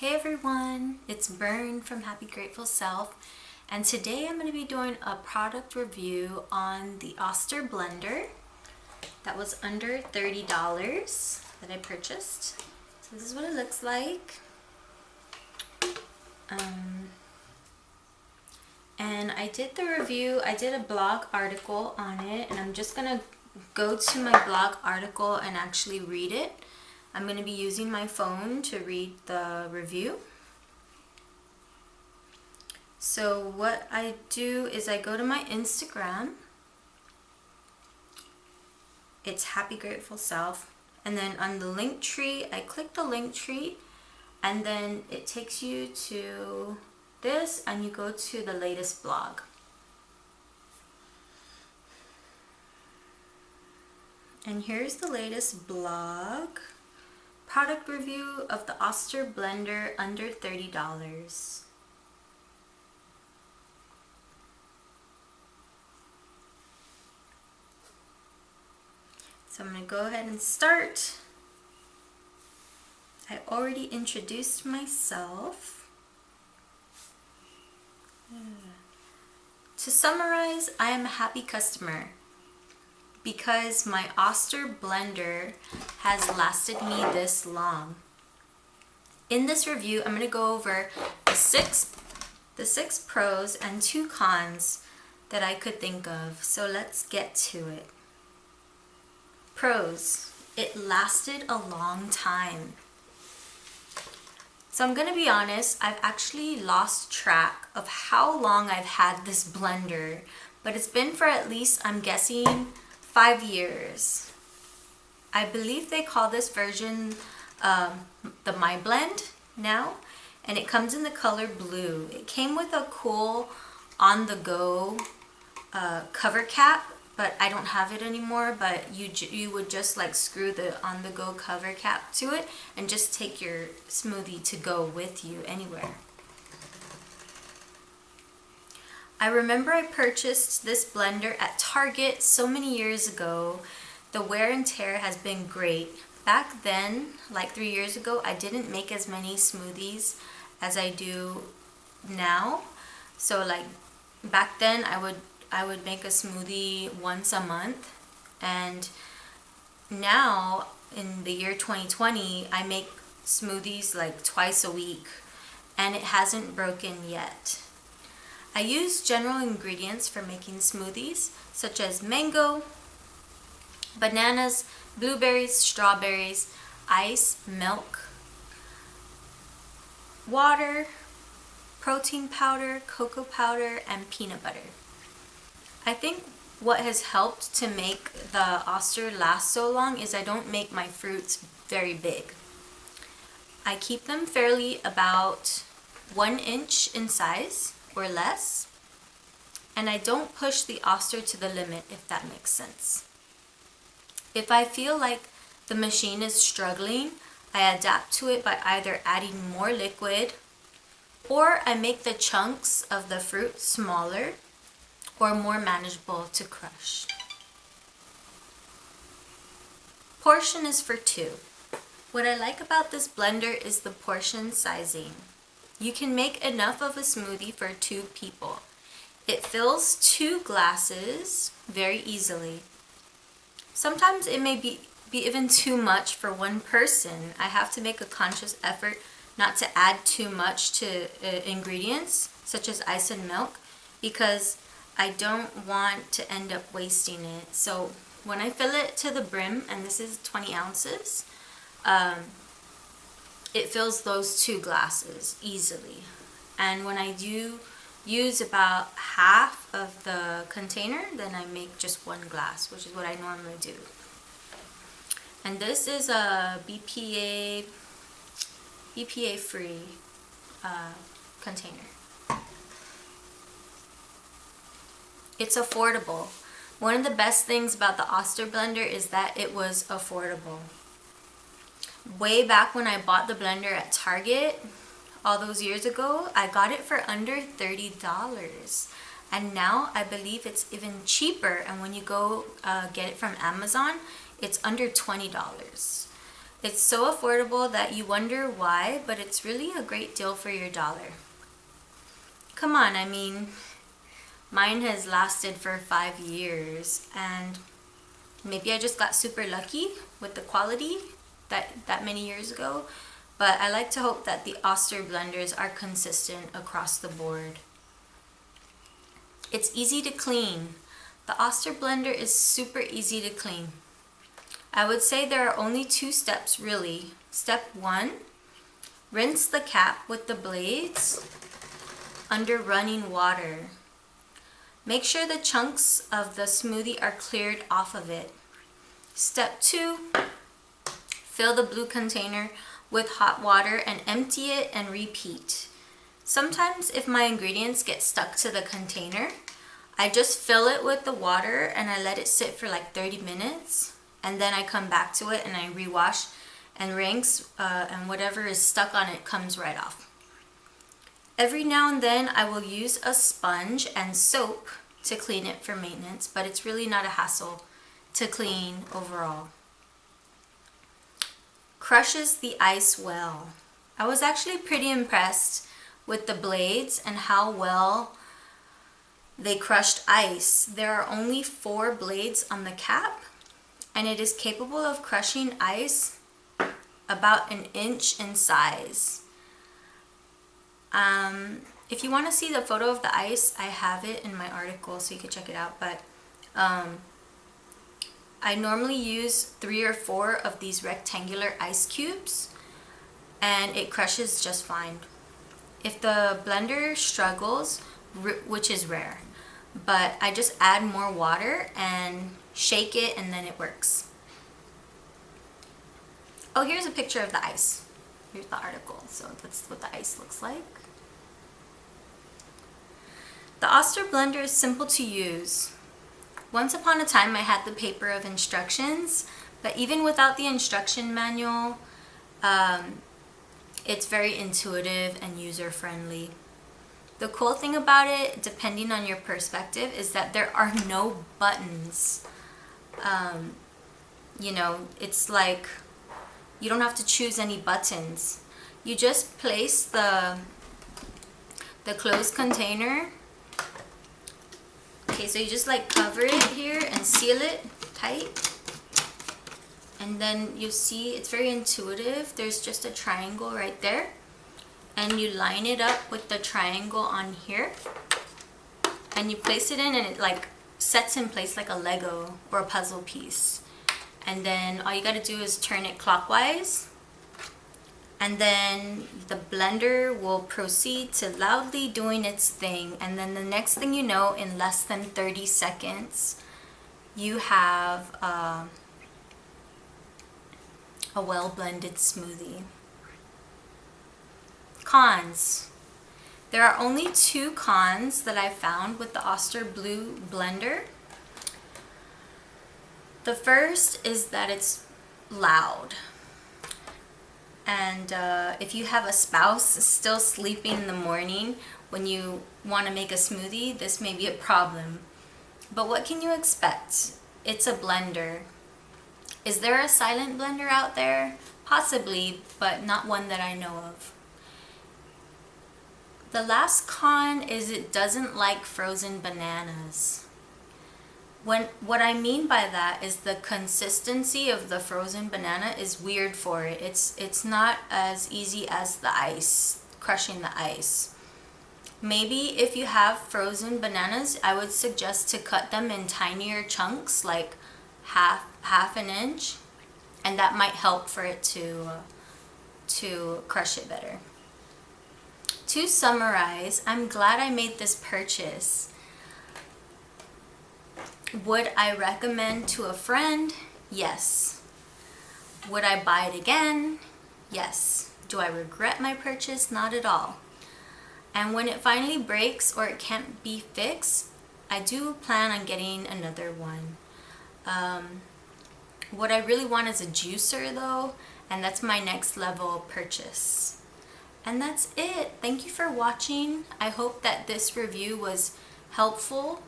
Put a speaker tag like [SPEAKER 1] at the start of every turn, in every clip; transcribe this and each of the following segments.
[SPEAKER 1] Hey everyone, it's Bern from Happy Grateful Self, and today I'm going to be doing a product review on the Oster Blender that was under $30 that I purchased. So this is what it looks like. And I did the review, I did a blog article on it, and I'm just going to go to my blog article and actually read it. I'm going to be using my phone to read the review. So what I do is I go to my Instagram. It's Happy Grateful Self. And then on the link tree, I click the link tree, and then it takes you to this, and you go to the latest blog. And here's the latest blog. Product review of the Oster Blender under $30. So I'm going to go ahead and start. I already introduced myself. To summarize, I am a happy customer because my Oster Blender has lasted me this long. In this review, I'm going to go over the six pros and 2 cons that I could think of. So let's get to it. Pros: it lasted a long time. So I'm going to be honest, I've actually lost track of how long I've had this blender, but it's been for at least, I'm guessing, 5 years. I believe they call this version the MyBlend now, and it comes in the color blue. It came with a cool on-the-go cover cap, but I don't have it anymore. But you would just like screw the on-the-go cover cap to it and just take your smoothie to go with you anywhere. I remember I purchased this blender at Target so many years ago. The wear and tear has been great. Back then, like 3 years ago, I didn't make as many smoothies as I do now. So like back then I would make a smoothie once a month, and now in the year 2020 I make smoothies like twice a week, and it hasn't broken yet. I use general ingredients for making smoothies such as mango, bananas, blueberries, strawberries, ice, milk, water, protein powder, cocoa powder, and peanut butter. I think what has helped to make the Oster last so long is I don't make my fruits very big. I keep them fairly about 1 inch in size or less, and I don't push the Oster to the limit, if that makes sense. If I feel like the machine is struggling, I adapt to it by either adding more liquid, or I make the chunks of the fruit smaller or more manageable to crush. Portion is for 2. What I like about this blender is the portion sizing. You can make enough of a smoothie for 2 people. It fills 2 glasses very easily. Sometimes it may be even too much for 1 person. I have to make a conscious effort not to add too much to ingredients such as ice and milk, because I don't want to end up wasting it. So when I fill it to the brim, and this is 20 ounces, it fills those 2 glasses easily. And when I do use about half of the container, then I make just 1 glass, which is what I normally do. And this is a BPA free container. It's affordable. One of the best things about the Oster blender is that it was affordable. Way back when I bought the blender at Target, all those years ago, I got it for under $30. And now I believe it's even cheaper, and when you go get it from Amazon, it's under $20. It's so affordable that you wonder why, but it's really a great deal for your dollar. Come on, I mean, mine has lasted for 5 years, and maybe I just got super lucky with the quality that many years ago, but I like to hope that the Oster blenders are consistent across the board. It's easy to clean. The Oster blender is super easy to clean. I would say there are only 2 steps really. Step 1, rinse the cap with the blades under running water. Make sure the chunks of the smoothie are cleared off of it. Step 2, fill the blue container with hot water and empty it and repeat. Sometimes if my ingredients get stuck to the container, I just fill it with the water and I let it sit for like 30 minutes, and then I come back to it and I rewash and rinse, and whatever is stuck on it comes right off. Every now and then I will use a sponge and soap to clean it for maintenance, but it's really not a hassle to clean overall. Crushes the ice well. I was actually pretty impressed with the blades and how well they crushed ice. There are only 4 blades on the cap, and it is capable of crushing ice about 1 inch in size. If you want to see the photo of the ice, I have it in my article so you can check it out, but I normally use 3 or 4 of these rectangular ice cubes, and it crushes just fine. If the blender struggles, which is rare, but I just add more water and shake it and then it works. Oh, here's a picture of the ice. Here's the article, so that's what the ice looks like. The Oster blender is simple to use. Once upon a time I had the paper of instructions, but even without the instruction manual, it's very intuitive and user-friendly. The cool thing about it, depending on your perspective, is that there are no buttons. You know, it's like you don't have to choose any buttons. You just place the closed container. Okay, so you just like cover it here and seal it tight. And then you see it's very intuitive. There's just a triangle right there. And you line it up with the triangle on here. And you place it in and it like sets in place like a Lego or a puzzle piece. And then all you gotta do is turn it clockwise. And then the blender will proceed to loudly doing its thing. And then the next thing you know, in less than 30 seconds, you have a well-blended smoothie. Cons. There are only 2 cons that I found with the Oster Blue Blender. The first is that it's loud. And if you have a spouse still sleeping in the morning when you want to make a smoothie, this may be a problem. But what can you expect? It's a blender. Is there a silent blender out there? Possibly, but not one that I know of. The last con is it doesn't like frozen bananas. What I mean by that is the consistency of the frozen banana is weird for it. It's not as easy as the ice, crushing the ice. Maybe if you have frozen bananas, I would suggest to cut them in tinier chunks, like half an inch, and that might help for it to crush it better. To summarize, I'm glad I made this purchase. Would I recommend to a friend? Yes. Would I buy it again? Yes. Do I regret my purchase? Not at all. And when it finally breaks or it can't be fixed, I do plan on getting another one. What I really want is a juicer though, and that's my next level purchase. And that's it. Thank you for watching. I hope that this review was helpful.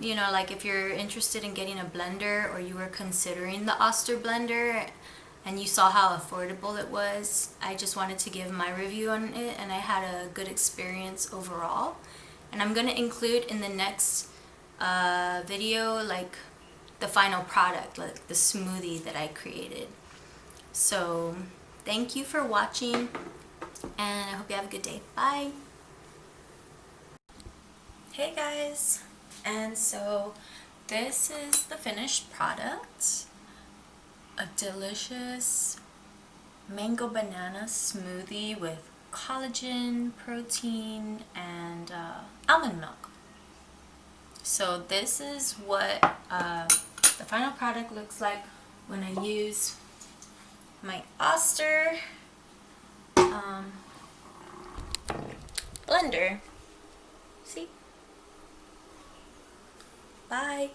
[SPEAKER 1] You know, like if you're interested in getting a blender or you were considering the Oster blender, and you saw how affordable it was. I just wanted to give my review on it, and I had a good experience overall. And I'm gonna include in the next video like the final product, like the smoothie that I created. So thank you for watching, and I hope you have a good day. Bye. Hey guys, and so this is the finished product. A delicious mango banana smoothie with collagen, protein, and almond milk. So this is what the final product looks like when I use my Oster blender. See? Bye.